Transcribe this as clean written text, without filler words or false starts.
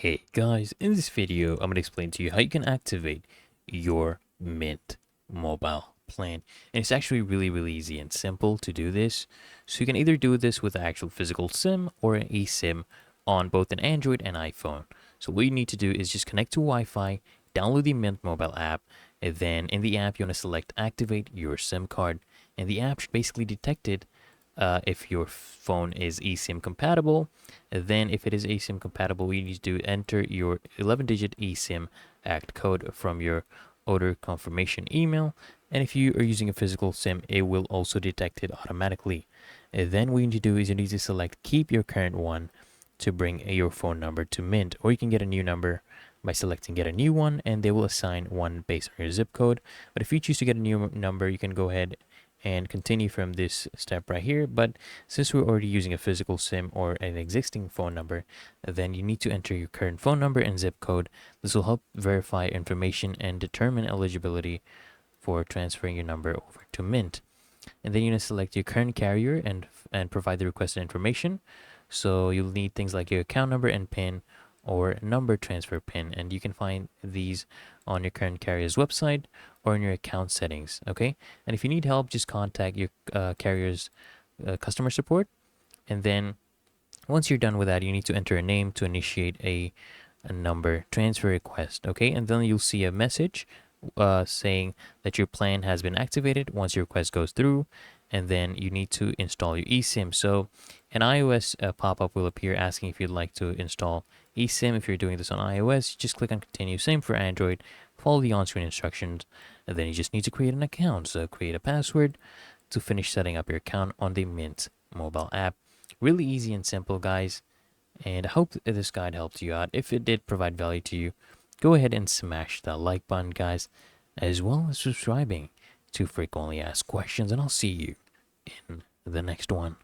Hey guys, in this video, I'm going to explain to you how you can activate your Mint mobile plan. And it's actually really easy and simple to do this. So you can either do this with an actual physical SIM or an eSIM on both an Android and iPhone. So what you need to do is just connect to Wi-Fi, download the Mint mobile app, and then in the app, you want to select activate your SIM card. And the app should basically detect it if your phone is eSIM compatible. Then if it is eSIM compatible, you need to enter your 11-digit eSIM Act code from your order confirmation email. And if you are using a physical SIM, it will also detect it automatically. And then what you need to do is you need to select keep your current one to bring your phone number to Mint, or you can get a new number by selecting get a new one, and they will assign one based on your zip code. But if you choose to get a new number, you can go ahead and continue from this step right here. But since we're already using a physical SIM or an existing phone number, then you need to enter your current phone number and zip code. This will help verify information and determine eligibility for transferring your number over to Mint. And then you need to select your current carrier and provide the requested information. So you'll need things like your account number and PIN or number transfer PIN, and you can find these on your current carrier's website or in your account settings. Okay, and if you need help, just contact your carrier's customer support. And then once you're done with that, you need to enter a name to initiate a number transfer request. Okay, and then you'll see a message saying that your plan has been activated once your request goes through. And then you need to install your eSIM. So an iOS pop-up will appear asking if you'd like to install eSIM. If you're doing this on iOS, just click on continue. Same for Android. Follow the on-screen instructions, and then you just need to create an account. So create a password to finish setting up your account on the Mint mobile app. Really easy and simple, guys. And I hope this guide helped you out. If it did provide value to you, go ahead and smash that like button, guys, as well as subscribing to frequently asked questions. And I'll see you in the next one.